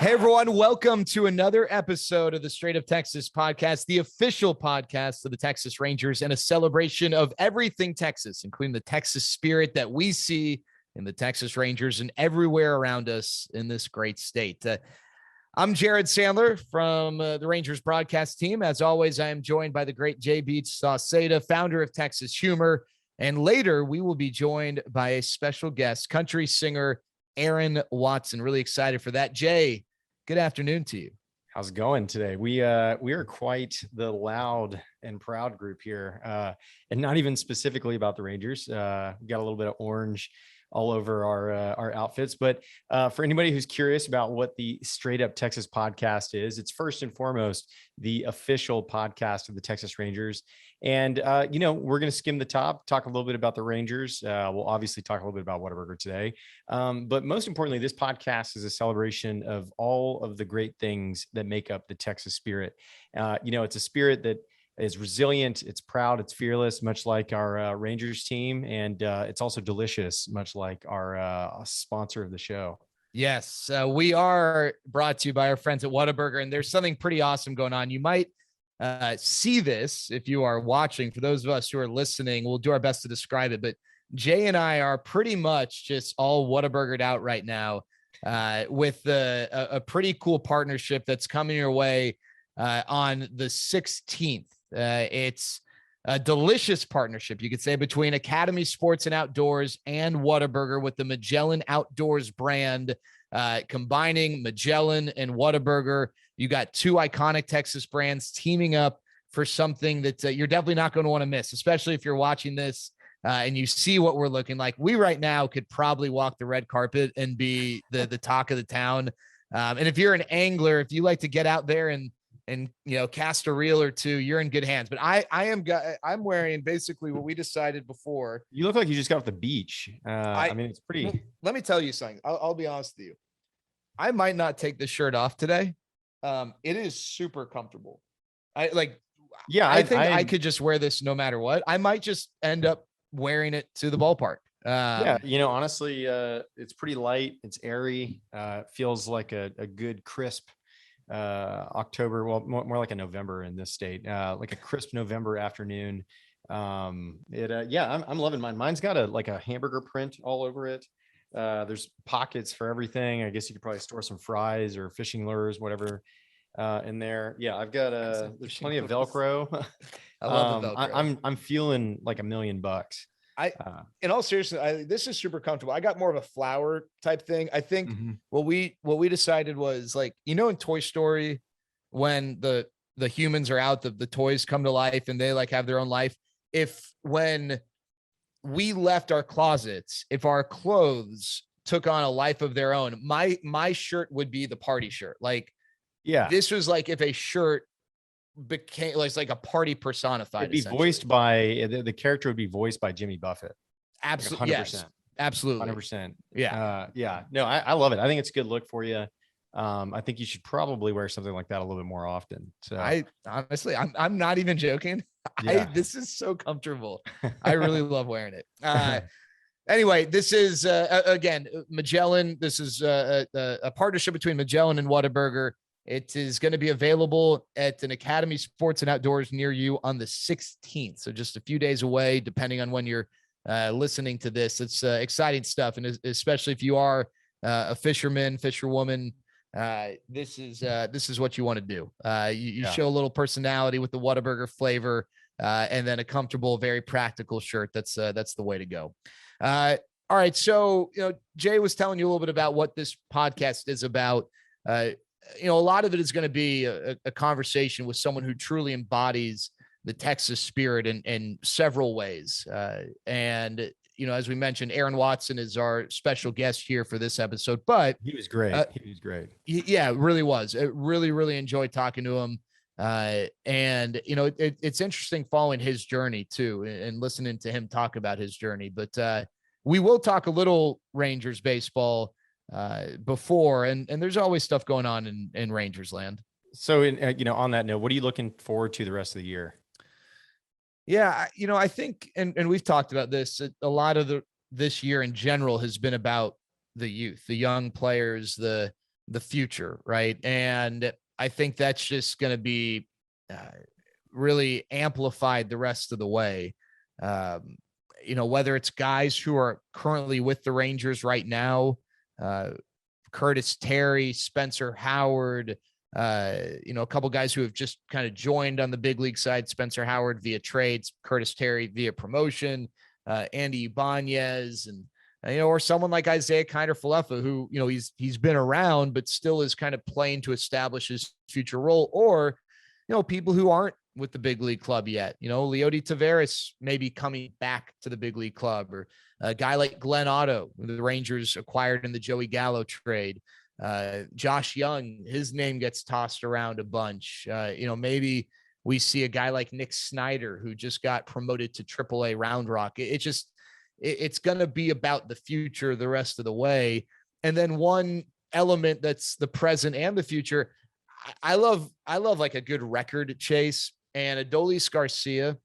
Hey, everyone. Welcome to another episode of the Straight Up Texas podcast, the official podcast of the Texas Rangers, and a celebration of everything Texas, including the Texas spirit that we see in the Texas Rangers and everywhere around us in this great state. I'm Jared Sandler from the Rangers broadcast team. As always, I am joined by the great Jay Beach Sauceda, founder of Texas Humor. And later, we will be joined by a special guest, country singer Aaron Watson. Really excited for that. Jay, good afternoon to you. How's it going today? We are quite the loud and proud group here, and not even specifically about the Rangers. We got a little bit of orange all over our outfits. But for anybody who's curious about what the Straight Up Texas podcast is, it's first and foremost the official podcast of the Texas Rangers. And, we're going to skim the top, talk a little bit about the Rangers. We'll obviously talk a little bit about Whataburger today. But most importantly, this podcast is a celebration of all of the great things that make up the Texas spirit. It's a spirit that is resilient, it's proud, it's fearless, much like our Rangers team. And it's also delicious, much like our sponsor of the show. Yes, we are brought to you by our friends at Whataburger, and there's something pretty awesome going on. You might see this if you are watching. For those of us who are listening, we'll do our best to describe it. But Jay and I are pretty much just all Whataburgered out right now with a pretty cool partnership that's coming your way on the 16th. It's a delicious partnership, you could say, between Academy Sports and Outdoors and Whataburger with the Magellan Outdoors brand, combining Magellan and Whataburger. You got two iconic Texas brands teaming up for something that you're definitely not going to want to miss, especially if you're watching this and you see what we're looking like. We right now could probably walk the red carpet and be the talk of the town. And if you're an angler, if you like to get out there and cast a reel or two, you're in good hands. But I'm wearing basically what we decided before. You look like you just got off the beach. It's pretty. Let me tell you something. I'll be honest with you. I might not take the shirt off today. It is super comfortable. I think I could just wear this no matter what. I might just end up wearing it to the ballpark. Honestly, it's pretty light. It's airy. Feels like a good crisp October, well, more like a November in this state, like a crisp November afternoon. I'm loving mine. Mine's got a hamburger print all over it. There's pockets for everything. I guess you could probably store some fries or fishing lures, whatever, in there. Yeah, I've got there's plenty of Velcro. I love the Velcro. I'm feeling like $1 million. In all seriousness, this is super comfortable. I got more of a flower type thing. I think what we decided was, like, in Toy Story, when the humans are out, the toys come to life and they have their own life. When we left our closets, if our clothes took on a life of their own, my shirt would be the party shirt. This was like if a shirt became like a party personified. It'd be voiced by the character would be voiced by Jimmy Buffett. Absolutely. Yes, absolutely. 100%. Yeah. No, I love it. I think it's a good look for you. I think you should probably wear something like that a little bit more often. So I'm not even joking. Yeah. This is so comfortable. I really love wearing it. Anyway, this is again, Magellan. This is a partnership between Magellan and Whataburger. It is going to be available at an Academy Sports and Outdoors near you on the 16th. So just a few days away, depending on when you're listening to this. It's exciting stuff. And especially if you are a fisherman, fisherwoman, this is what you want to do. You show a little personality with the Whataburger flavor, and then a comfortable, very practical shirt. That's the way to go. All right. So, Jay was telling you a little bit about what this podcast is about. A lot of it is going to be a conversation with someone who truly embodies the Texas spirit in several ways. And as we mentioned, Aaron Watson is our special guest here for this episode, but he was great. He was great. Yeah, it really was. I really, really enjoyed talking to him. And it's interesting following his journey too, and listening to him talk about his journey, but we will talk a little Rangers baseball before, and there's always stuff going on in Rangers land. So on that note, what are you looking forward to the rest of the year? Yeah, I think, and we've talked about this, a lot of this year in general has been about the youth, the young players, the the future, right? And I think that's just going to be really amplified the rest of the way. Whether it's guys who are currently with the Rangers right now, Curtis Terry, Spencer Howard, a couple guys who have just kind of joined on the big league side, Spencer Howard via trades, Curtis Terry via promotion, Andy Ibanez, and or someone like Isaiah Kiner-Falefa, who, he's been around, but still is kind of playing to establish his future role, or, people who aren't with the big league club yet, Leody Taveras maybe coming back to the big league club, or a guy like Glenn Otto, who the Rangers acquired in the Joey Gallo trade. Josh Young, his name gets tossed around a bunch. Maybe we see a guy like Nick Snyder, who just got promoted to AAA Round Rock. It's going to be about the future the rest of the way. And then one element that's the present and the future. I love like a good record chase, and Adolis Garcia,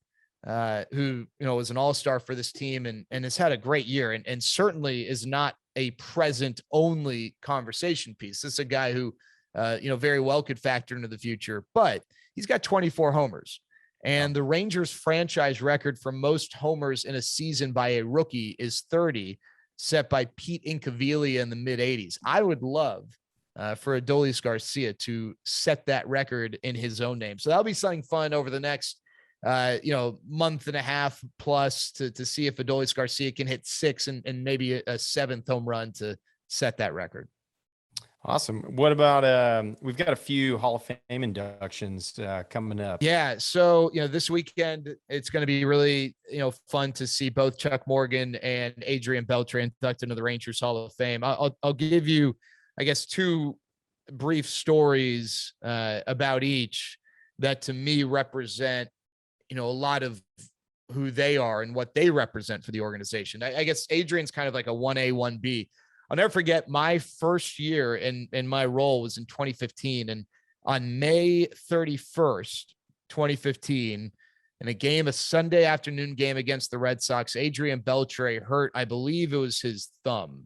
who, was an all-star for this team and has had a great year and certainly is not a present only conversation piece. This is a guy who, very well could factor into the future, but he's got 24 homers. And the Rangers franchise record for most homers in a season by a rookie is 30, set by Pete Incaviglia in the mid 80s. I would love for Adolis Garcia to set that record in his own name. So that'll be something fun over the next, month and a half plus to see if Adolis Garcia can hit 6 and maybe a 7th home run to set that record. Awesome. What about, we've got a few Hall of Fame inductions coming up. Yeah. So, this weekend, it's going to be really, fun to see both Chuck Morgan and Adrian Beltre inducted into the Rangers Hall of Fame. I'll give you, I guess, 2 brief stories about each that to me represent, a lot of who they are and what they represent for the organization. I guess Adrian's kind of like a 1A, 1B. I'll never forget my first year in my role was in 2015. And on May 31st, 2015, in a Sunday afternoon game against the Red Sox, Adrian Beltre hurt, I believe it was his thumb.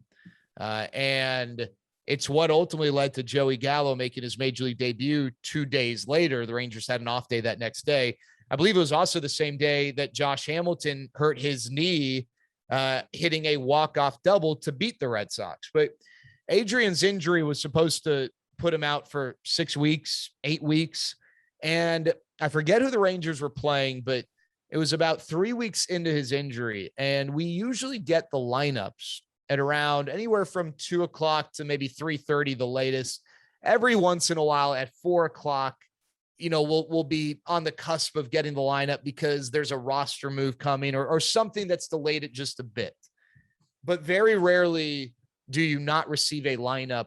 And it's what ultimately led to Joey Gallo making his major league debut 2 days later. The Rangers had an off day that next day. I believe it was also the same day that Josh Hamilton hurt his knee, hitting a walk-off double to beat the Red Sox. But Adrian's injury was supposed to put him out for 6 weeks, 8 weeks. And I forget who the Rangers were playing, but it was about 3 weeks into his injury. And we usually get the lineups at around anywhere from 2:00 to maybe 3:30, the latest. Every once in a while at 4:00, we'll be on the cusp of getting the lineup because there's a roster move coming or something that's delayed it just a bit. But very rarely do you not receive a lineup,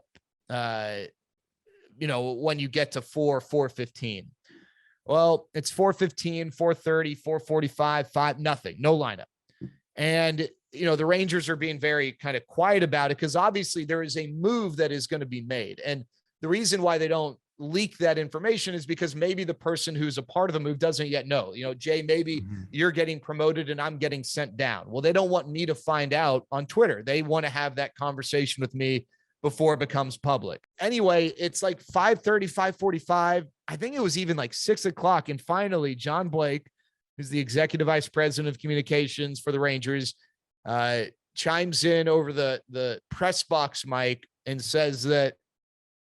when you get to 4:15. Well, it's 4:15, 4:30, 4:45, 5, nothing, no lineup. And, the Rangers are being very kind of quiet about it because obviously there is a move that is going to be made. And the reason why they don't leak that information is because maybe the person who's a part of the move doesn't yet know, Jay, maybe you're getting promoted and I'm getting sent down. Well, they don't want me to find out on Twitter. They want to have that conversation with me before it becomes public. Anyway, it's like 5:30, 5:45. I think it was even like 6:00. And finally, John Blake, who's the executive vice president of communications for the Rangers, chimes in over the press box mic and says that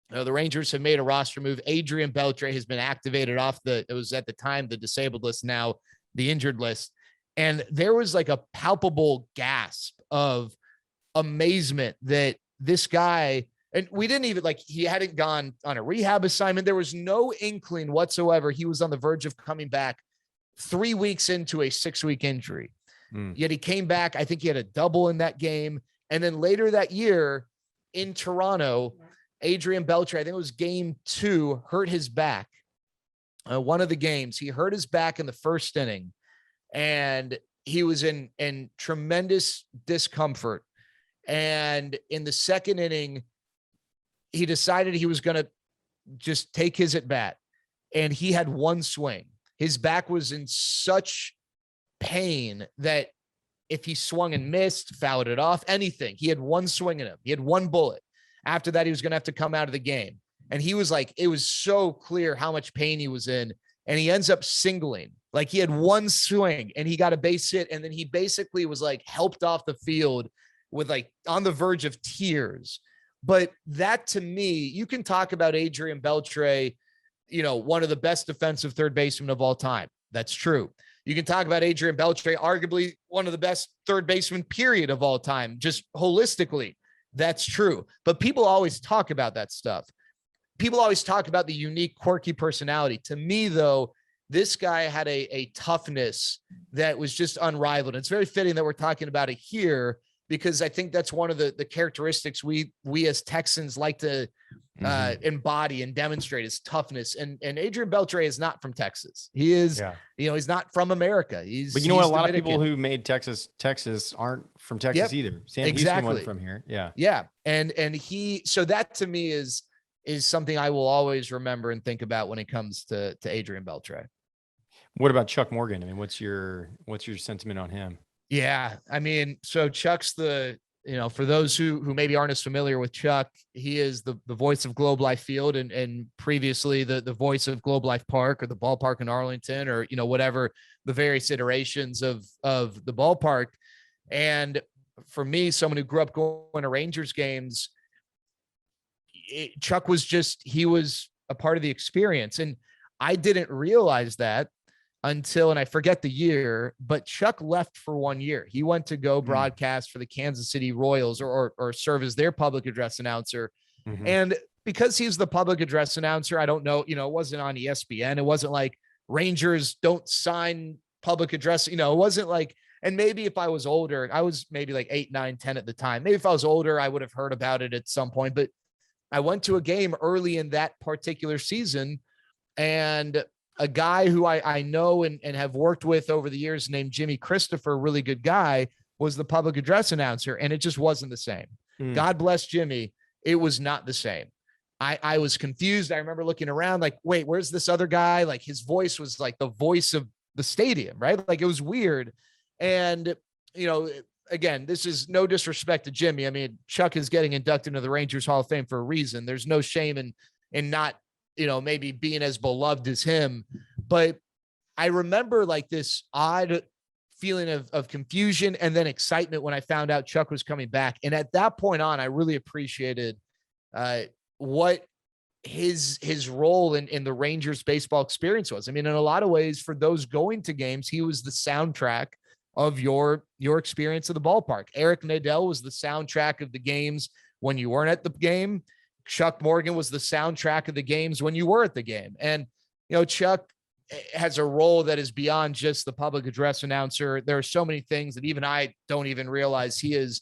the Rangers have made a roster move. Adrian Beltre has been activated off it was at the time the disabled list, now the injured list. And there was like a palpable gasp of amazement that this guy, and we didn't even he hadn't gone on a rehab assignment. There was no inkling whatsoever. He was on the verge of coming back 3 weeks into a 6-week injury. Yet he came back. I think he had a double in that game. And then later that year in Toronto, Adrian Beltre, I think it was game 2, hurt his back. One of the games, he hurt his back in the first inning, and he was in tremendous discomfort. And in the second inning, he decided he was going to just take his at bat, and he had one swing. His back was in such pain that if he swung and missed, fouled it off, anything, he had one swing in him. He had one bullet. after that, he was going to have to come out of the game. And he was like, it was so clear how much pain he was in. And he ends up singling. Like he had one swing and he got a base hit. And then he basically was like helped off the field with like on the verge of tears. But that to me, you can talk about Adrian Beltre, you know, one of the best defensive third basemen of all time. That's true. You can talk about Adrian Beltre, arguably one of the best third basemen, period, of all time, just holistically. That's true. But people always talk about that stuff. People always talk about the unique, quirky personality. To me, though, this guy had a toughness that was just unrivaled. It's very fitting that we're talking about it here, because I think that's one of the characteristics we as Texans like to embody and demonstrate is toughness. And Adrian Beltre is not from Texas. He is, you know, he's not from America. But you know what? A lot of people who made Texas aren't from Texas either. Sam Houston went from here. Yeah. Yeah. And so that to me is something I will always remember and think about when it comes to Adrian Beltre. What about Chuck Morgan? I mean, what's your sentiment on him? Yeah. I mean, so Chuck's for those who maybe aren't as familiar with Chuck, he is the voice of Globe Life Field and previously the voice of Globe Life Park or the ballpark in Arlington, or, you know, whatever the various iterations of the ballpark. And for me, someone who grew up going to Rangers games, Chuck was he was a part of the experience. And I didn't realize that until, and I forget the year, but Chuck left for 1 year. He went to go broadcast for the Kansas City Royals or serve as their public address announcer. And because he's the public address announcer, I don't know, you know, it wasn't on ESPN. It wasn't like Rangers don't sign public address. You know, it wasn't like, and maybe if I was older, I was maybe like 8, 9, 10 at the time. Maybe if I was older, I would have heard about it at some point, but I went to a game early in that particular season, and a guy who I know and have worked with over the years named Jimmy Christopher, really good guy, was the public address announcer. And it just wasn't the same. God bless Jimmy. It was not the same. I was confused. I remember looking around like, wait, where's this other guy? Like his voice was like the voice of the stadium, right? Like it was weird. And, you know, again, this is no disrespect to Jimmy. I mean, Chuck is getting inducted into the Rangers Hall of Fame for a reason. There's no shame in not, you know, maybe being as beloved as him. But I remember like this odd feeling of confusion and then excitement when I found out Chuck was coming back. And at that point on, I really appreciated what his role in the Rangers baseball experience was. I mean, in a lot of ways, for those going to games, he was the soundtrack of your experience of the ballpark. Eric Nadel was the soundtrack of the games when you weren't at the game. Chuck Morgan was the soundtrack of the games when you were at the game. And, you know, Chuck has a role that is beyond just the public address announcer. There are so many things that even I don't even realize he has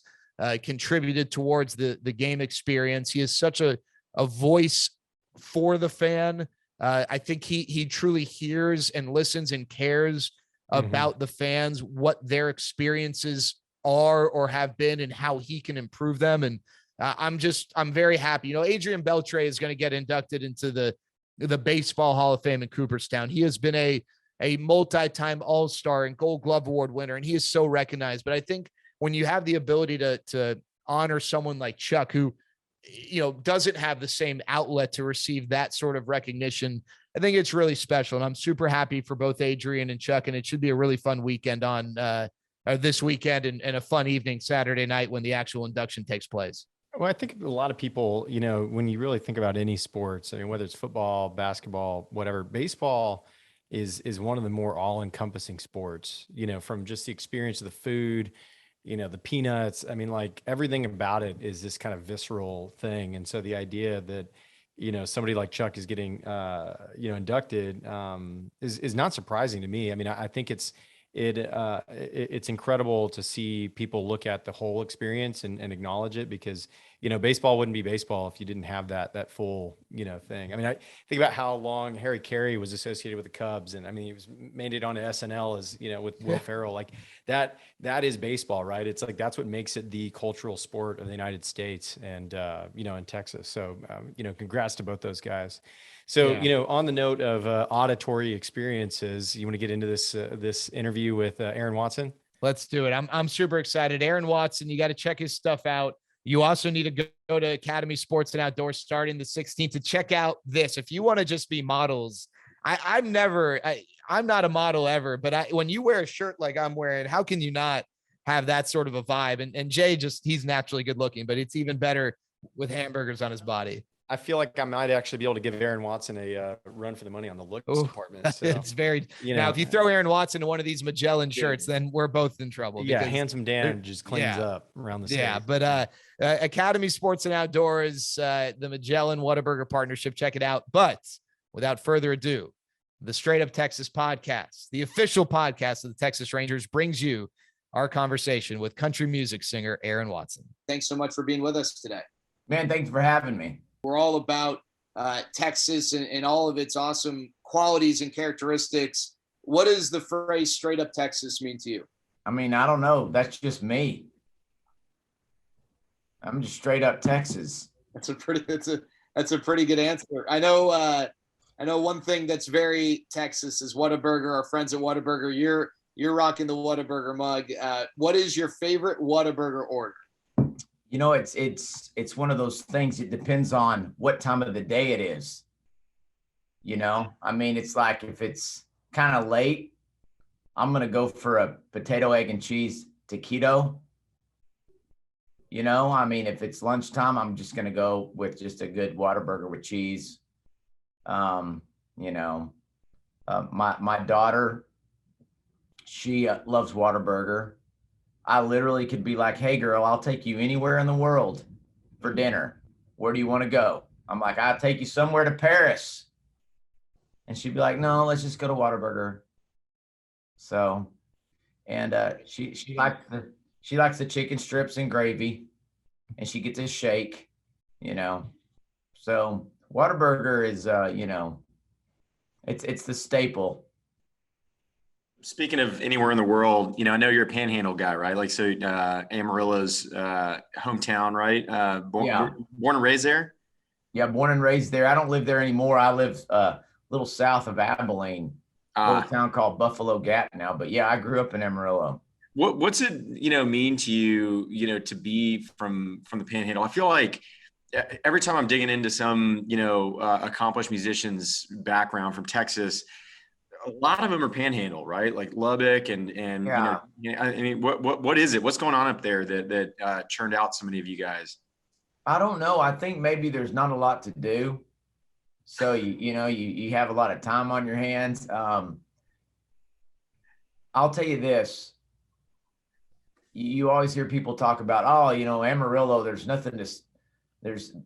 contributed towards the game experience. He is such a voice for the fan. I think he truly hears and listens and cares about the fans, what their experiences are or have been and how he can improve them. And I'm very happy. You know, Adrian Beltre is going to get inducted into the Baseball Hall of Fame in Cooperstown. He has been a multi-time All-Star and Gold Glove Award winner, and he is so recognized. But I think when you have the ability to honor someone like Chuck, who, you know, doesn't have the same outlet to receive that sort of recognition, I think it's really special. And I'm super happy for both Adrian and Chuck, and it should be a really fun weekend on this weekend and a fun evening Saturday night when the actual induction takes place. Well, I think a lot of people, you know, when you really think about any sports, I mean, whether it's football, basketball, whatever, baseball is one of the more all-encompassing sports, you know, from just the experience of the food, you know, the peanuts. I mean, like everything about it is this kind of visceral thing. And so the idea that, you know, somebody like Chuck is getting, you know, inducted is not surprising to me. I mean, I think it's incredible to see people look at the whole experience and acknowledge it, because, you know, baseball wouldn't be baseball if you didn't have that full, you know, thing. I mean, I think about how long Harry Carey was associated with the Cubs, and I mean, he made it onto SNL as, you know, with Will Ferrell. Like that is baseball, right? It's like, that's what makes it the cultural sport of the United States and, you know, in Texas. So, you know, congrats to both those guys. So, you know, on the note of auditory experiences, you want to get into this interview with Aaron Watson? Let's do it. I'm super excited. Aaron Watson, you got to check his stuff out. You also need to go to Academy Sports and Outdoors starting the 16th to check out this. If you want to just be models, I'm not a model ever, but when you wear a shirt like I'm wearing, how can you not have that sort of a vibe? And Jay he's naturally good looking, but it's even better with hamburgers on his body. I feel like I might actually be able to give Aaron Watson a run for the money on the looks department. So, it's very, now, if you throw Aaron Watson in one of these Magellan shirts, then we're both in trouble. Yeah, handsome Dan just cleans up around the state. Yeah, but Academy Sports and Outdoors, the Magellan Whataburger partnership, check it out. But without further ado, the Straight Up Texas podcast, the official podcast of the Texas Rangers, brings you our conversation with country music singer Aaron Watson. Thanks so much for being with us today. Man, thanks for having me. We're all about Texas and all of its awesome qualities and characteristics. What does the phrase straight up Texas mean to you? I mean, I don't know. That's just me. I'm just straight up Texas. That's a pretty good answer. I know one thing that's very Texas is Whataburger. Our friends at Whataburger, you're rocking the Whataburger mug. What is your favorite Whataburger order? You know, it's one of those things. It depends on what time of the day it is. You know, I mean, it's like if it's kind of late, I'm going to go for a potato, egg, and cheese taquito. You know, I mean, if it's lunchtime, I'm just going to go with just a good Whataburger with cheese. You know, my daughter, she loves Whataburger. I literally could be like, hey, girl, I'll take you anywhere in the world for dinner. Where do you want to go? I'm like, I'll take you somewhere to Paris. And she'd be like, no, let's just go to Whataburger. So, and she likes the chicken strips and gravy, and she gets a shake, you know. So Whataburger is, you know, it's the staple. Speaking of anywhere in the world, you know, I know you're a panhandle guy, right? Like, so Amarillo's hometown, right? Born and raised there? Yeah, born and raised there. I don't live there anymore. I live a little south of Abilene, a little town called Buffalo Gap now. But yeah, I grew up in Amarillo. What's it, you know, mean to you, you know, to be from the panhandle? I feel like every time I'm digging into some, you know, accomplished musician's background from Texas, a lot of them are panhandle, right? Like Lubbock and yeah. You know, I mean, what is it? What's going on up there that churned out so many of you guys? I don't know. I think maybe there's not a lot to do. So you have a lot of time on your hands. I'll tell you this. You always hear people talk about, oh, you know, Amarillo, there's nothing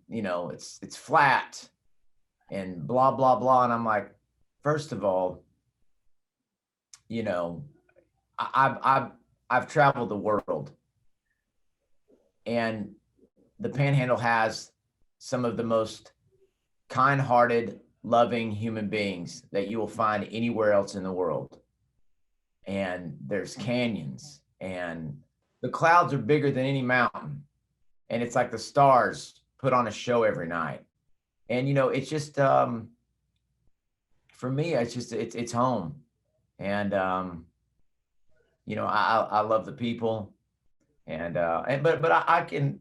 you know, it's flat and blah, blah, blah. And I'm like, first of all, you know, I've traveled the world, and the Panhandle has some of the most kind-hearted, loving human beings that you will find anywhere else in the world. And there's canyons, and the clouds are bigger than any mountain, and it's like the stars put on a show every night. And you know, it's just for me, it's home. And you know, I love the people, but I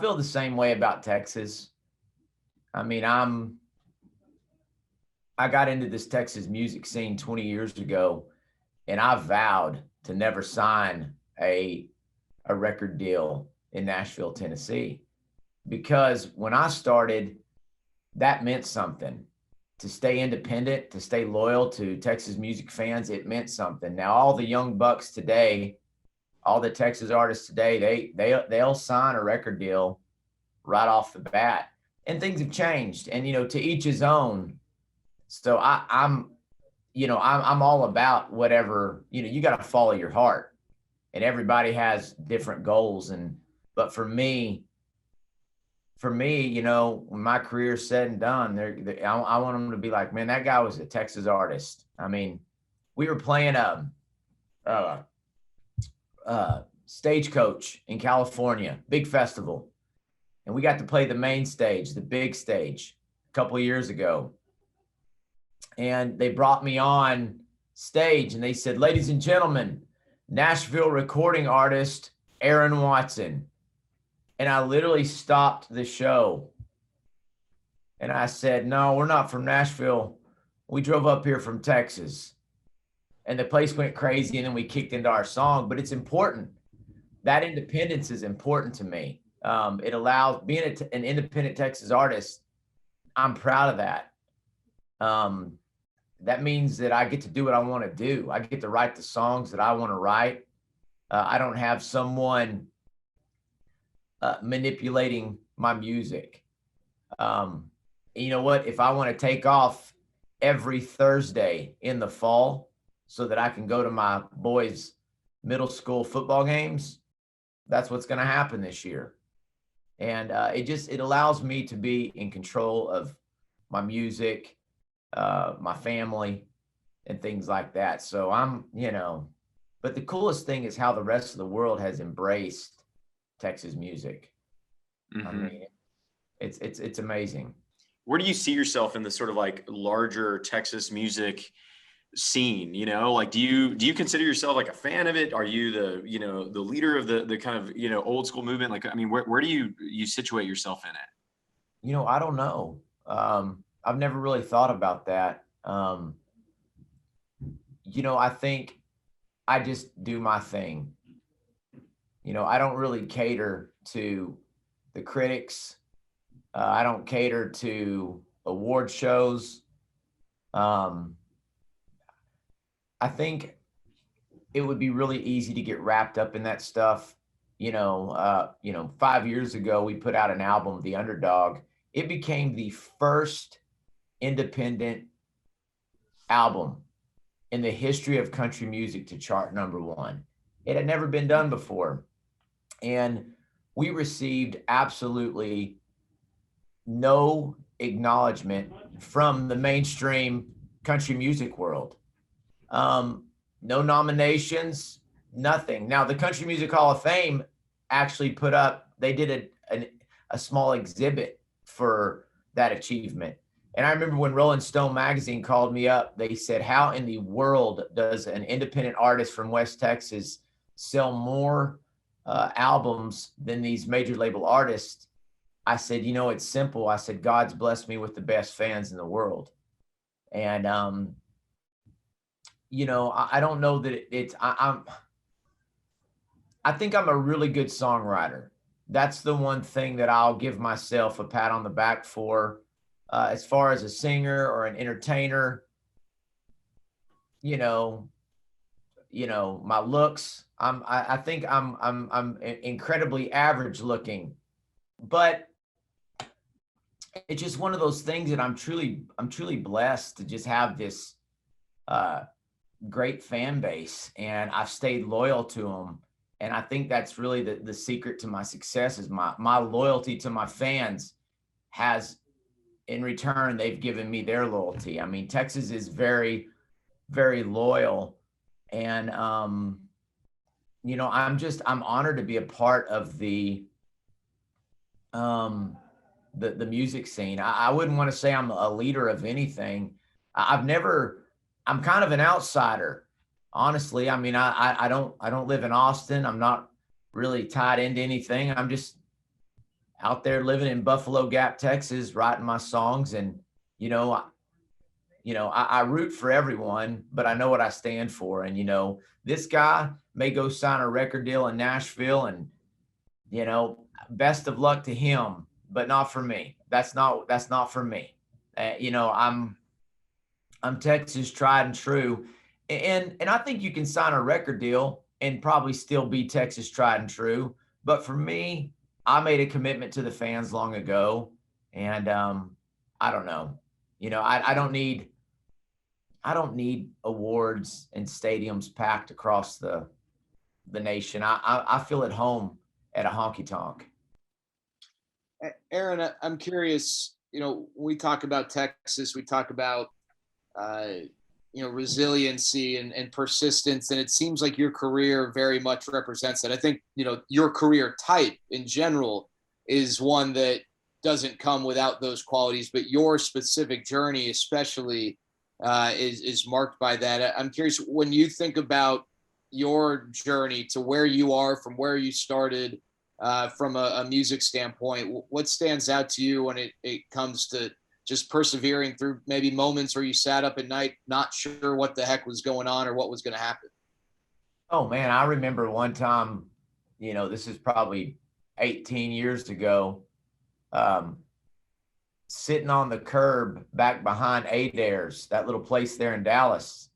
feel the same way about Texas. I mean, I got into this Texas music scene 20 years ago, and I vowed to never sign a record deal in Nashville, Tennessee, because when I started, that meant something. To stay independent, to stay loyal to Texas music fans, it meant something. Now, all the young bucks today, all the Texas artists today, they'll sign a record deal right off the bat, and things have changed. And you know, to each his own. So I'm all about whatever. You know, you got to follow your heart, and everybody has different goals. But for me, you know, when my career's said and done, I want them to be like, man, that guy was a Texas artist. I mean, we were playing Stagecoach in California, big festival, and we got to play the main stage, the big stage, a couple of years ago. And they brought me on stage, and they said, ladies and gentlemen, Nashville recording artist Aaron Watson. And I literally stopped the show. And I said, no, we're not from Nashville. We drove up here from Texas. And the place went crazy, and then we kicked into our song. But it's important. That independence is important to me. It allows, being an independent Texas artist, I'm proud of that. That means that I get to do what I want to do. I get to write the songs that I want to write. I don't have someone manipulating my music. You know what? If I want to take off every Thursday in the fall so that I can go to my boys' middle school football games, that's what's going to happen this year. And it allows me to be in control of my music, my family, and things like that. So but the coolest thing is how the rest of the world has embraced Texas music. I mean, it's amazing. Where do you see yourself in the sort of like larger Texas music scene? Like, do you consider yourself like a fan of it? Are you the leader of the kind of, old school movement? Like, I mean, where do you situate yourself in it? I don't know. I've never really thought about that. I think I just do my thing. I don't really cater to the critics. I don't cater to award shows. I think it would be really easy to get wrapped up in that stuff. 5 years ago, we put out an album, The Underdog. It became the first independent album in the history of country music to chart #1. It had never been done before. And we received absolutely no acknowledgement from the mainstream country music world. No nominations, nothing. Now, the Country Music Hall of Fame actually they did a small exhibit for that achievement. And I remember when Rolling Stone magazine called me up, they said, how in the world does an independent artist from West Texas sell more albums than these major label artists? I said, it's simple. I said, God's blessed me with the best fans in the world. And, I don't know that I think I'm a really good songwriter. That's the one thing that I'll give myself a pat on the back for. As far as a singer or an entertainer, my looks, I think I'm incredibly average looking, but it's just one of those things that I'm truly blessed to just have this great fan base, and I've stayed loyal to them. And I think that's really the secret to my success is my loyalty to my fans has, in return, they've given me their loyalty. I mean, Texas is very, very loyal. And, I'm honored to be a part of the music scene. I wouldn't want to say I'm a leader of anything. I'm kind of an outsider, honestly. I mean, I don't live in Austin. I'm not really tied into anything. I'm just out there living in Buffalo Gap, Texas, writing my songs. And, I root for everyone, but I know what I stand for. And, this guy may go sign a record deal in Nashville, and, best of luck to him, but not for me. That's not for me. I'm Texas tried and true. And I think you can sign a record deal and probably still be Texas tried and true. But for me, I made a commitment to the fans long ago, and I don't know. I don't need awards and stadiums packed across the nation. I feel at home at a honky tonk. Aaron, I'm curious. We talk about Texas, we talk about resiliency and persistence, and it seems like your career very much represents that. I think your career type in general is one that doesn't come without those qualities, but your specific journey especially is marked by that. I'm curious, when you think about your journey to where you are from where you started, from a music standpoint. What stands out to you when it comes to just persevering through maybe moments where you sat up at night, not sure what the heck was going on or what was going to happen? Oh man, I remember one time, this is probably 18 years ago, sitting on the curb back behind Adair's, that little place there in Dallas.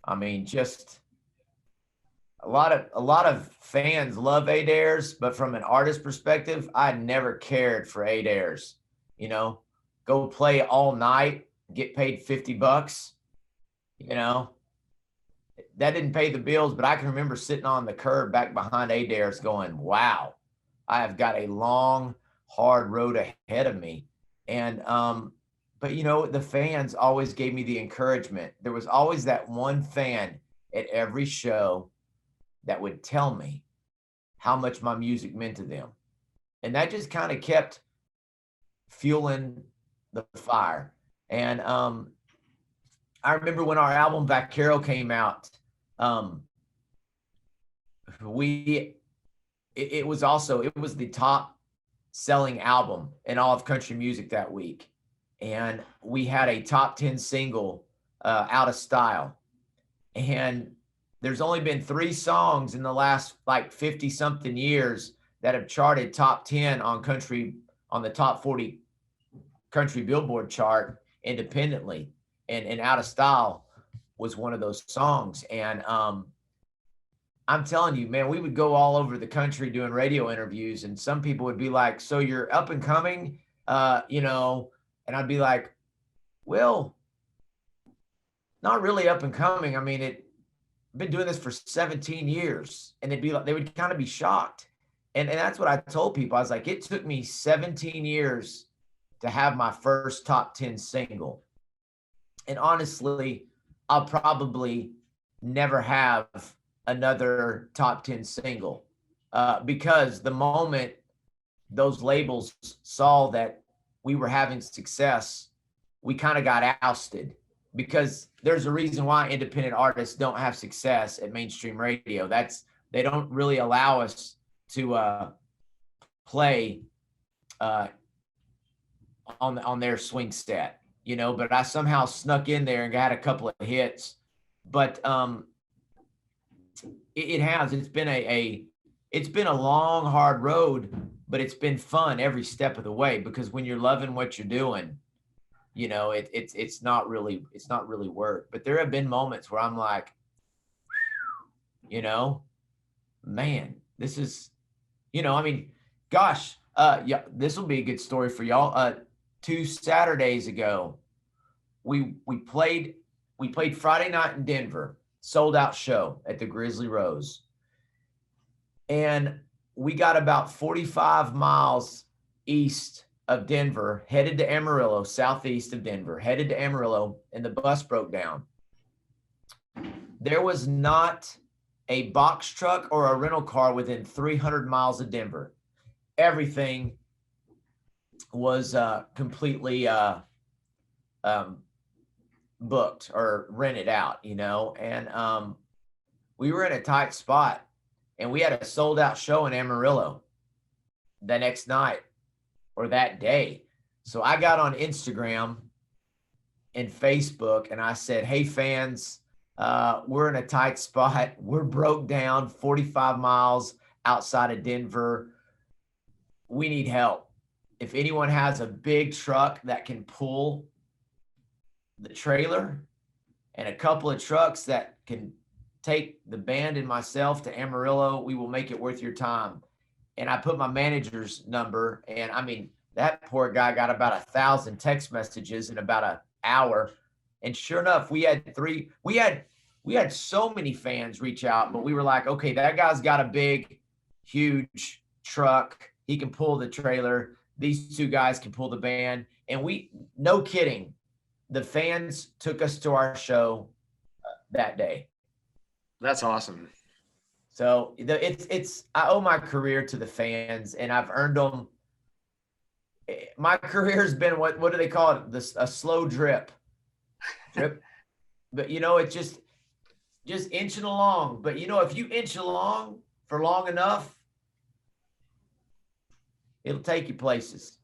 I mean, just a lot of fans love Adair's, but from an artist perspective, I never cared for Adair's. Go play all night, get paid $50. That didn't pay the bills, but I can remember sitting on the curb back behind Adair's going, wow, I have got a long, hard road ahead of me. And, but the fans always gave me the encouragement. There was always that one fan at every show that would tell me how much my music meant to them. And that just kind of kept fueling the fire. And, I remember when our album Vaquero came out, it was the top selling album in all of country music that week. And we had a top 10 single, Out of Style. And there's only been 3 songs in the last 50 something years that have charted top 10 on the top 40 country Billboard chart independently. And Out of Style was one of those songs. And I'm telling you, man, we would go all over the country doing radio interviews, and some people would be like, so you're up and coming, and I'd be like, well, not really up and coming. I mean, I've been doing this for 17 years. And they would kind of be shocked. And that's what I told people. I was like, it took me 17 years to have my first top 10 single. And honestly, I'll probably never have another top 10 single, because the moment those labels saw that we were having success, we kind of got ousted, because there's a reason why independent artists don't have success at mainstream radio. They don't really allow us to play on their swing set. But I somehow snuck in there and got a couple of hits. But it's been a long, hard road, but it's been fun every step of the way, because when you're loving what you're doing, it's not really work. But there have been moments where I'm like, man, this is, gosh, yeah, this will be a good story for y'all. 2 Saturdays ago, we played Friday night in Denver, sold out show at the Grizzly Rose. And we got about 45 miles east of Denver, headed to Amarillo, southeast of Denver, headed to Amarillo, and the bus broke down. There was not a box truck or a rental car within 300 miles of Denver. Everything was completely booked or rented out, and we were in a tight spot, and we had a sold out show in Amarillo the next night or that day. So I got on Instagram and Facebook and I said, hey fans, we're in a tight spot. We're broke down 45 miles outside of Denver. We need help. If anyone has a big truck that can pull the trailer and a couple of trucks that can take the band and myself to Amarillo, we will make it worth your time. And I put my manager's number, and I mean, that poor guy got about 1,000 text messages in about an hour. And sure enough, we had so many fans reach out, but we were like, okay, that guy's got a big, huge truck. He can pull the trailer. These 2 guys can pull the band. And no kidding, the fans took us to our show that day. That's awesome. So I owe my career to the fans, and I've earned them. My career's been what do they call it? A slow drip. But it's just inching along. But if you inch along for long enough, It'll take you places.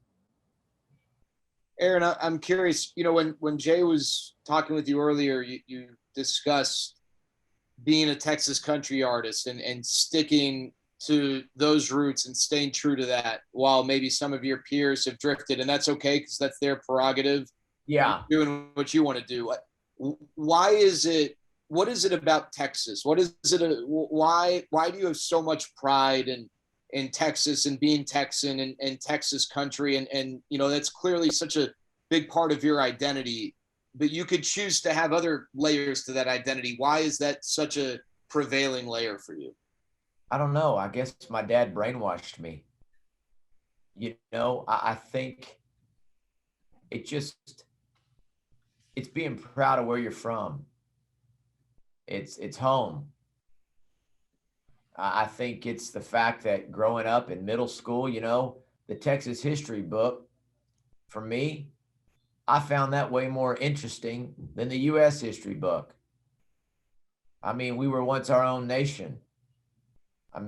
Aaron, I'm curious, when Jay was talking with you earlier, you discussed being a Texas country artist and sticking to those roots and staying true to that, while maybe some of your peers have drifted, and that's okay because that's their prerogative. Yeah. Doing what you want to do. Why is it? What is it about Texas? What is it? Why do you have so much pride in Texas and being Texan and Texas country? And that's clearly such a big part of your identity, but you could choose to have other layers to that identity. Why is that such a prevailing layer for you? I don't know. I guess my dad brainwashed me. I think it's being proud of where you're from. It's home. I think it's the fact that growing up in middle school, the Texas history book, for me, I found that way more interesting than the U.S. history book. I mean, we were once our own nation. I'm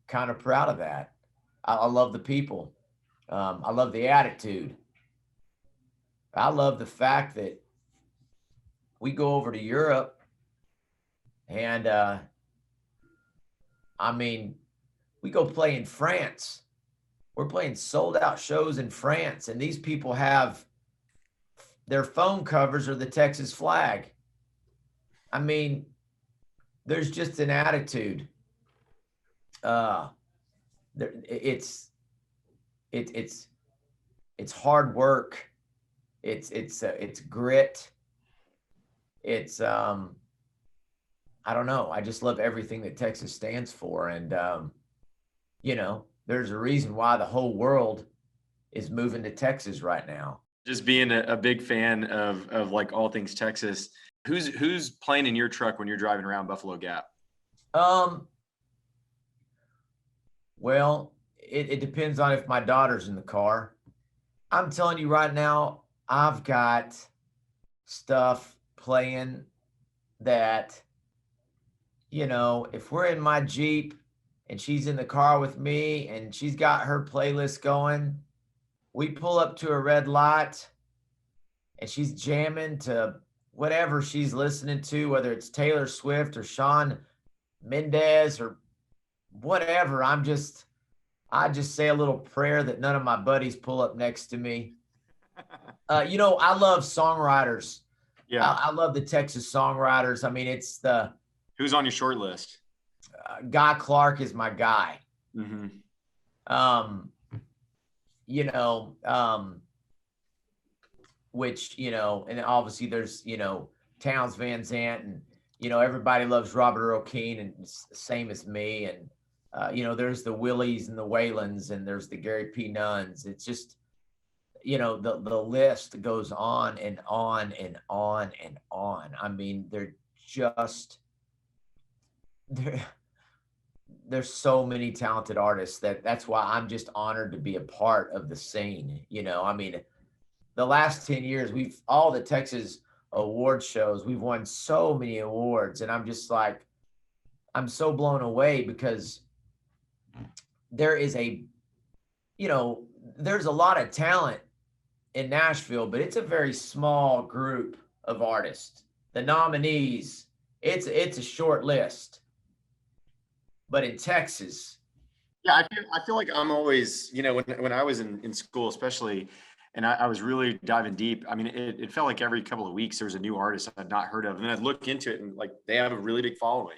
kind of proud of that. I love the people. I love the attitude. I love the fact that we go over to Europe and, we go play in France. We're playing sold out shows in France, and these people have their phone covers are the Texas flag. There's just an attitude. It's hard work. It's grit. I don't know. I just love everything that Texas stands for. And, there's a reason why the whole world is moving to Texas right now. Just being a big fan of like all things Texas. Who's playing in your truck when you're driving around Buffalo Gap? Well, it depends on if my daughter's in the car. I'm telling you right now, I've got stuff playing that, if we're in my Jeep and she's in the car with me and she's got her playlist going, we pull up to a red light and she's jamming to whatever she's listening to, whether it's Taylor Swift or Shawn Mendes or whatever. I just say a little prayer that none of my buddies pull up next to me. I love songwriters. Yeah. I love the Texas songwriters. It's Who's on your short list? Guy Clark is my guy. Mm-hmm. Which, and obviously there's, Towns Van Zandt, and, everybody loves Robert Earl Keen, and same as me. And, there's the Willies and the Whalens, and there's the Gary P. Nunns. It's just, the list goes on and on and on and on. There's so many talented artists that's why I'm just honored to be a part of the scene. The last 10 years, all the Texas award shows, we've won so many awards, and I'm just like, I'm so blown away because there's a lot of talent in Nashville, but it's a very small group of artists. The nominees, it's a short list. But in Texas, yeah, I feel like I'm always, when I was in school, especially, and I was really diving deep. It felt like every couple of weeks there was a new artist I'd not heard of, and then I'd look into it and like they have a really big following.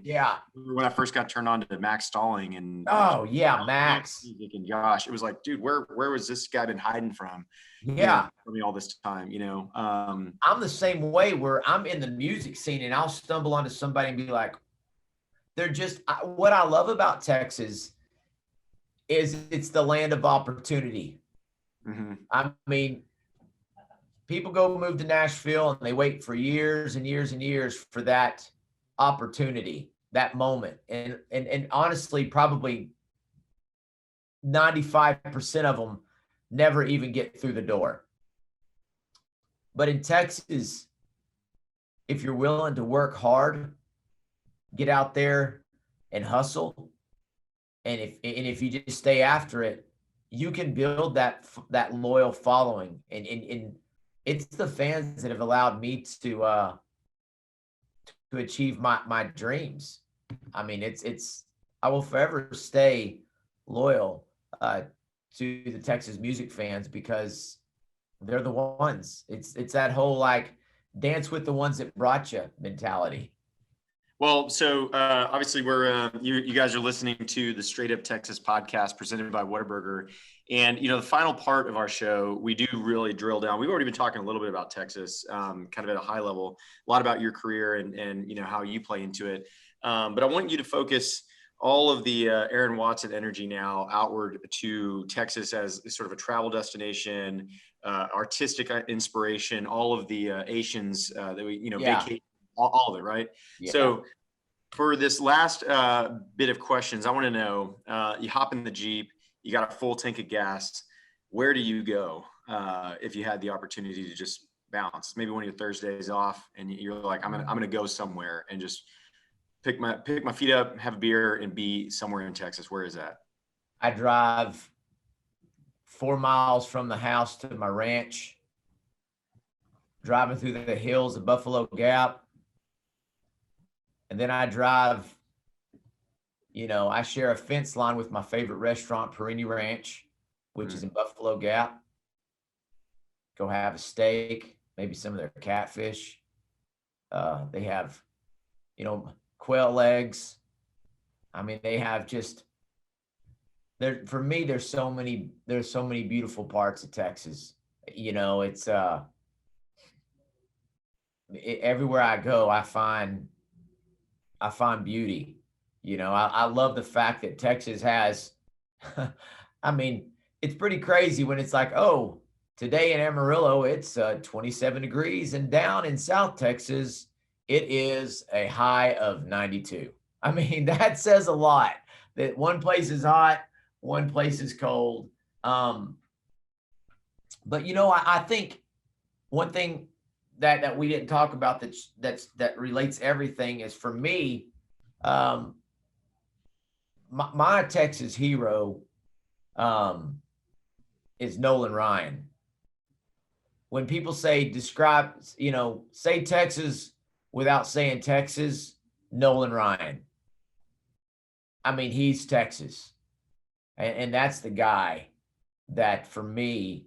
Yeah. When I first got turned on to Max Stalling and Max and Josh, it was like, dude, where was this guy been hiding from? Yeah, for me all this time. I'm the same way where I'm in the music scene and I'll stumble onto somebody and be like, what I love about Texas is it's the land of opportunity. Mm-hmm. People go move to Nashville and they wait for years and years and years for that opportunity, that moment. And honestly, probably 95% of them never even get through the door. But in Texas, if you're willing to work hard, get out there and hustle, And if you just stay after it, you can build that loyal following. And it's the fans that have allowed me to achieve my dreams. I mean, I will forever stay loyal to the Texas music fans because they're the ones. It's that whole like dance with the ones that brought you mentality. Well, so obviously we're you guys are listening to the Straight Up Texas podcast presented by Whataburger. And, the final part of our show, we do really drill down. We've already been talking a little bit about Texas, kind of at a high level, a lot about your career and how you play into it. But I want you to focus all of the Aaron Watson energy now outward to Texas as sort of a travel destination, artistic inspiration, all of the Asians that we, vacate, all of it, right? Yeah. So for this last bit of questions, I want to know, you hop in the Jeep, you got a full tank of gas. Where do you go if you had the opportunity to just bounce? Maybe one of your Thursdays off and you're like, I'm gonna go somewhere and just pick my feet up, have a beer, and be somewhere in Texas. Where is that? I drive 4 miles from the house to my ranch, driving through the hills of Buffalo Gap. And then I drive, I share a fence line with my favorite restaurant, Perini Ranch, which is in Buffalo Gap. Go have a steak, maybe some of their catfish. They have, quail legs. I mean, they have just for me, there's so many beautiful parts of Texas. It's everywhere I go, I find beauty. I love the fact that Texas has, I mean, it's pretty crazy when it's like, oh, today in Amarillo, it's 27 degrees, and down in South Texas, it is a high of 92. I mean, that says a lot that one place is hot, one place is cold. But, I think one thing that we didn't talk about that relates everything is, for me, my Texas hero is Nolan Ryan. When people say say Texas without saying Texas, Nolan Ryan. I mean, he's Texas. And that's the guy that, for me,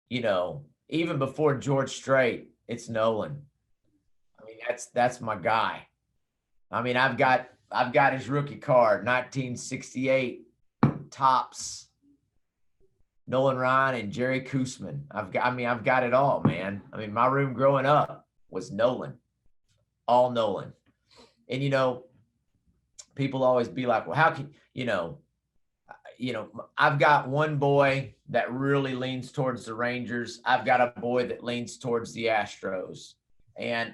even before George Strait, it's Nolan. I mean, that's my guy. I mean, I've got his rookie card, 1968 Topps, Nolan Ryan and Jerry Koosman. I've got it all, man. I mean, my room growing up was Nolan, all Nolan. And people always be like, well, how can I've got one boy that really leans towards the Rangers. I've got a boy that leans towards the Astros. And,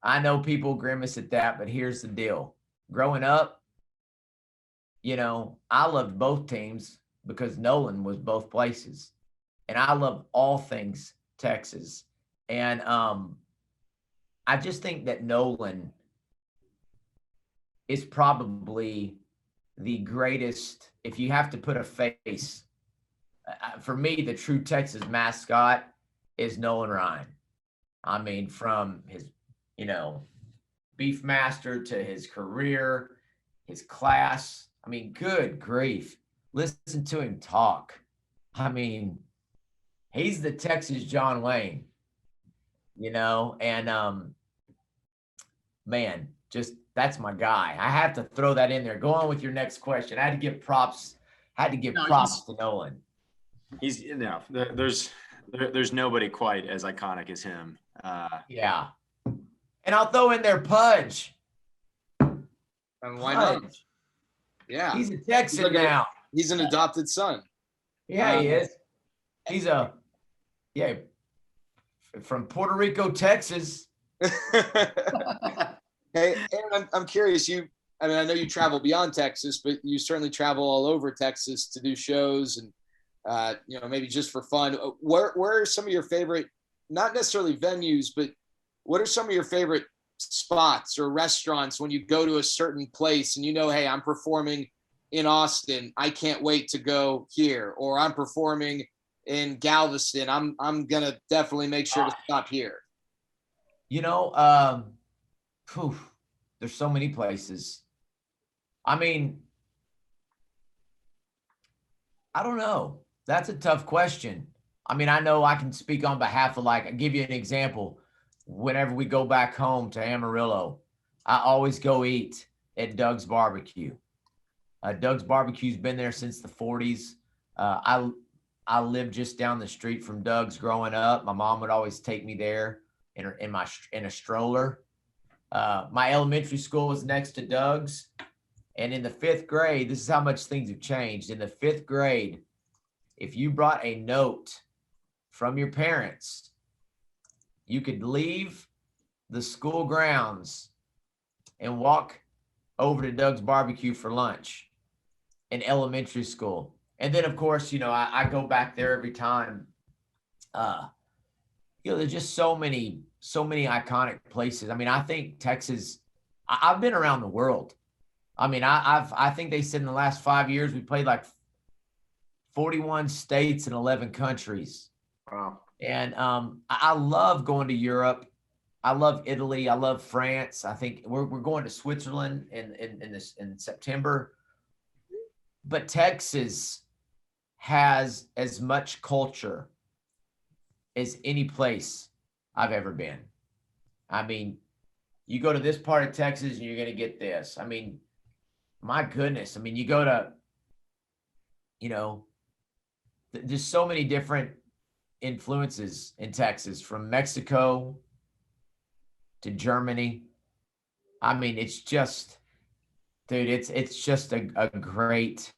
I know people grimace at that, but here's the deal. Growing up, I loved both teams because Nolan was both places. And I love all things Texas. And I just think that Nolan is probably the greatest. If you have to put a face, for me, the true Texas mascot is Nolan Ryan. I mean, from his, Beefmaster to his career, his class. I mean, good grief. Listen to him talk. I mean, he's the Texas John Wayne, and man, just that's my guy. I have to throw that in there. Go on with your next question. I had to give props to Nolan. He's there's nobody quite as iconic as him. Yeah. And I'll throw in there Pudge. And why not? Yeah. He's a Texan now. He's an adopted son. Yeah, he is. He's from Puerto Rico, Texas. Hey, Aaron, I'm curious. I know you travel beyond Texas, but you certainly travel all over Texas to do shows and, maybe just for fun. Where are some of your favorite, not necessarily venues, but what are some of your favorite spots or restaurants when you go to a certain place and hey, I'm performing in Austin, I can't wait to go here, or I'm performing in Galveston, I'm gonna definitely make sure to stop here? You know, there's so many places. I mean, I don't know. That's a tough question. I mean, I know I can speak on behalf of, like, I'll give you an example. Whenever we go back home to Amarillo, I always go eat at Doug's Barbecue. Doug's Barbecue's been there since the 40s. I lived just down the street from Doug's growing up. My mom would always take me there in a stroller. My elementary school was next to Doug's. And in the 5th grade, this is how much things have changed. In the 5th grade, if you brought a note from your parents, you could leave the school grounds and walk over to Doug's Barbecue for lunch in elementary school. And then, of course, you know, I go back there every time. You know, there's just so many iconic places. I mean, I think Texas, I've been around the world. I mean, I think they said in the last 5 years, we played like 41 states and 11 countries. Wow. And I love going to Europe. I love Italy. I love France. I think we're going to Switzerland in September. But Texas has as much culture as any place I've ever been. I mean, you go to this part of Texas and you're going to get this. I mean, my goodness. I mean, you go to, you know, there's so many different influences in Texas, from Mexico to Germany. I mean, it's just, dude, it's just a great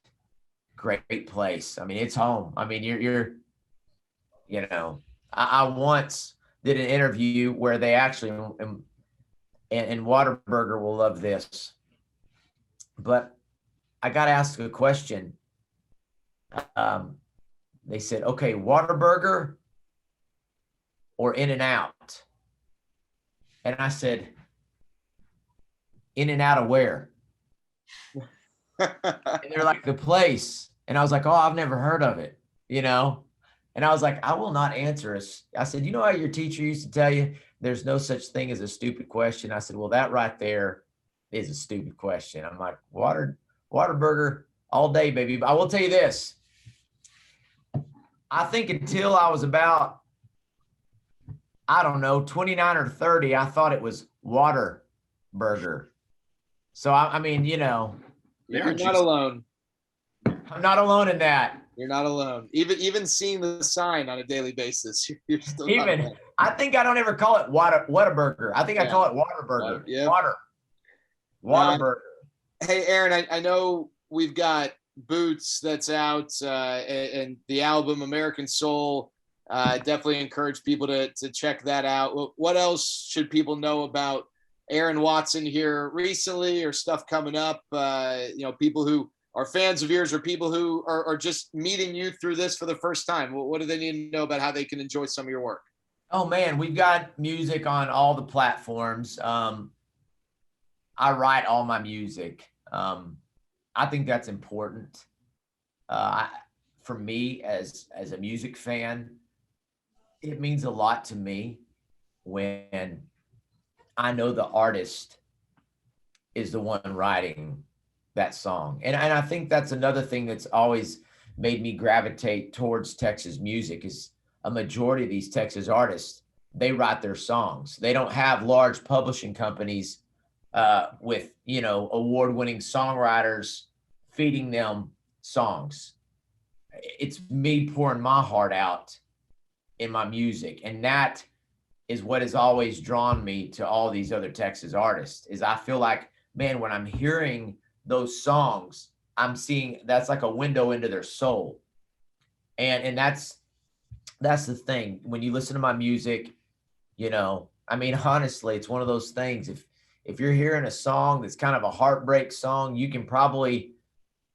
place. I mean, it's home. I mean, you're you know, I once did an interview where they actually, and Whataburger will love this, but I got asked a question. They said, okay, Whataburger or In-N-Out? And I said, In-N-Out of where? And they're like, the place. And I was like, oh, I've never heard of it, you know? And I was like, I will not answer us. I said, you know how your teacher used to tell you there's no such thing as a stupid question? I said, well, that right there is a stupid question. I'm like, Whataburger all day, baby. But I will tell you this. I think until I was about, I don't know, 29 or 30, I thought it was Whataburger. So, I mean, you know. You're not alone. I'm not alone in that. You're not alone. Even seeing the sign on a daily basis, you're still not alone. I think I don't ever call it Whataburger. I think I call it Waterburger. Yeah. Waterburger. Hey, Aaron, I know we've got Boots that's out, and the album American Soul. Definitely encourage people to check that out. What else should people know about Aaron Watson here recently, or stuff coming up? You know, people who are fans of yours, or people who are just meeting you through this for the first time. What do they need to know about how they can enjoy some of your work? Oh man, we've got music on all the platforms. I write all my music. I think that's important. For me as a music fan, it means a lot to me when I know the artist is the one writing that song. And I think that's another thing that's always made me gravitate towards Texas music, is a majority of these Texas artists, they write their songs. They don't have large publishing companies with, you know, award-winning songwriters feeding them songs. It's me pouring my heart out in my music. And that is what has always drawn me to all these other Texas artists, is I feel like, man, when I'm hearing those songs, I'm seeing that's like a window into their soul. And that's the thing. When you listen to my music, you know, I mean, honestly, it's one of those things. If you're hearing a song that's kind of a heartbreak song, you can probably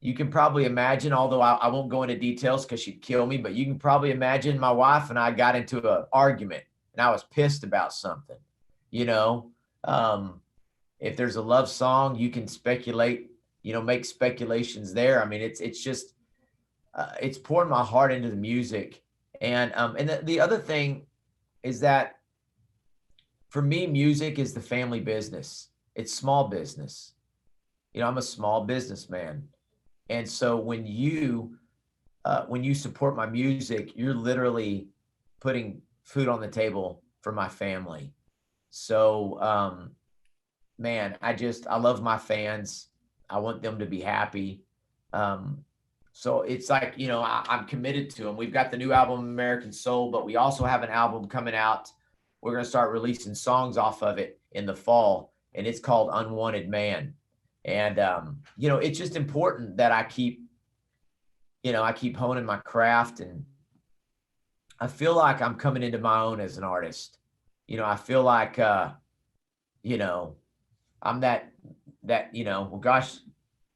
imagine, although I won't go into details because she'd kill me, but you can probably imagine my wife and I got into an argument and I was pissed about something, you know. If there's a love song, you can speculate make speculations there. I mean, it's just, it's pouring my heart into the music. And the other thing is that for me, music is the family business. It's small business. I'm a small businessman. And so when you support my music, you're literally putting food on the table for my family. So, man, I love my fans. I want them to be happy. So it's like, I'm committed to them. We've got the new album, American Soul, but we also have an album coming out. We're going to start releasing songs off of it in the fall, and it's called Unwanted Man. And, it's just important that I keep honing my craft, and I feel like I'm coming into my own as an artist. I feel like, I'm that, well, gosh,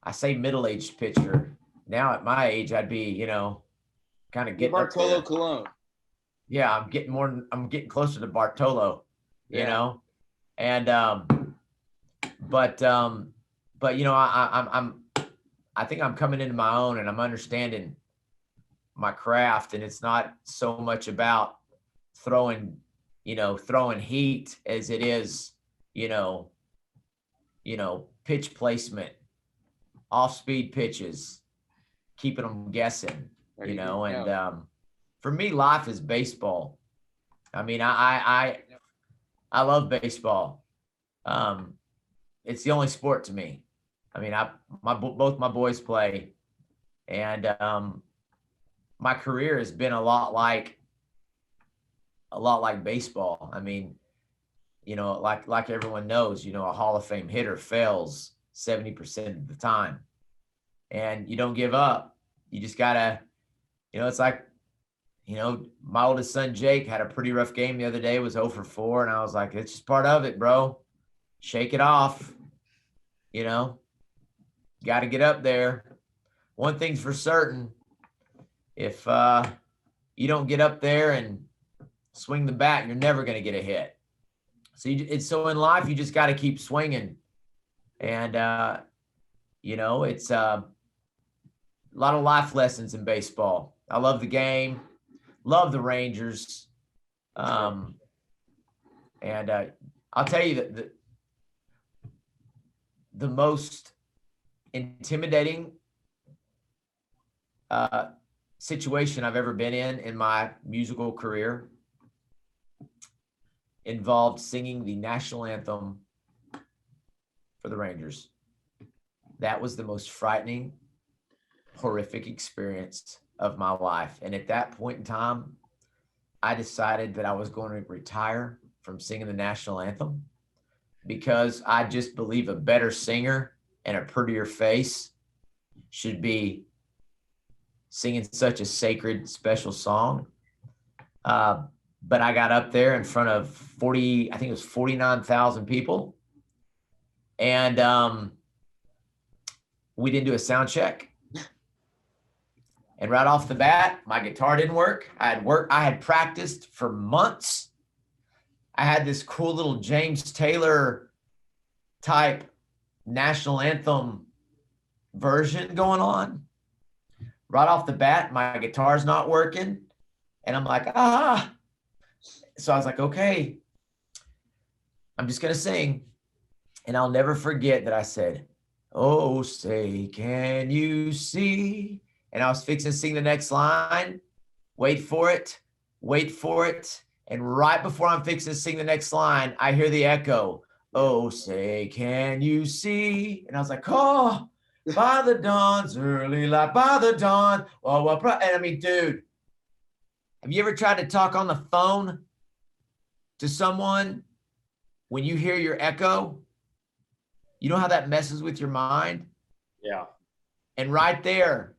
I say middle-aged pitcher. Now at my age, I'd be, kind of getting Bartolo Colon. Yeah, I'm getting closer to Bartolo, and, but I think I'm coming into my own, and I'm understanding my craft, and it's not so much about throwing heat as it is, pitch placement, off-speed pitches, keeping them guessing, and for me, life is baseball. I mean, I love baseball. It's the only sport to me. I mean, both my boys play, and my career has been a lot like baseball. I mean, like everyone knows, a Hall of Fame hitter fails 70% of the time, and you don't give up. You just gotta, it's like, my oldest son Jake had a pretty rough game the other day. Was 0 for 4, and I was like, it's just part of it, bro. Shake it off. Got to get up there. One thing's for certain: if you don't get up there and swing the bat, you're never going to get a hit. So in life, you just got to keep swinging, and it's a lot of life lessons in baseball. I love the game, love the Rangers, and I'll tell you that the most intimidating situation I've ever been in my musical career involved singing the national anthem for the Rangers. That was the most frightening, horrific experience of my life. And at that point in time, I decided that I was going to retire from singing the national anthem, because I just believe a better singer and a prettier face should be singing such a sacred, special song. But I got up there in front of 49,000 people. And we didn't do a sound check. And right off the bat, my guitar didn't work. I had practiced for months. I had this cool little James Taylor type national anthem version going on. Right off the bat, my guitar's not working. And I'm like, So I was like, okay, I'm just going to sing. And I'll never forget that I said, "Oh, say, can you see?" And I was fixing to sing the next line. Wait for it. And right before I'm fixing to sing the next line, I hear the echo. "Oh, say, can you see?" And I was like, "Oh, by the dawn's early light, by the dawn." And I mean, dude, have you ever tried to talk on the phone to someone when you hear your echo? You know how that messes with your mind? Yeah. And right there,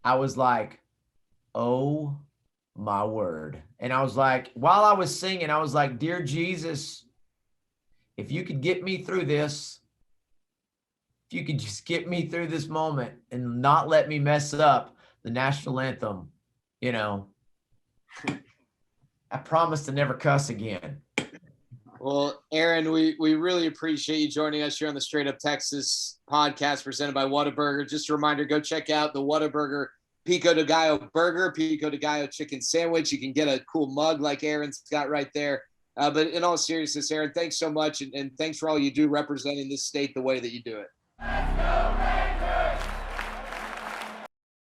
I was like, oh my word. And I was like, while I was singing, I was like, "Dear Jesus, if you could get me through this, if you could just get me through this moment and not let me mess up the national anthem, I promise to never cuss again." Well, Aaron, we really appreciate you joining us here on the Straight Up Texas podcast presented by Whataburger. Just a reminder, go check out the Whataburger Pico de Gallo burger, Pico de Gallo chicken sandwich. You can get a cool mug like Aaron's got right there. But in all seriousness, Aaron, thanks so much. And thanks for all you do representing this state the way that you do it.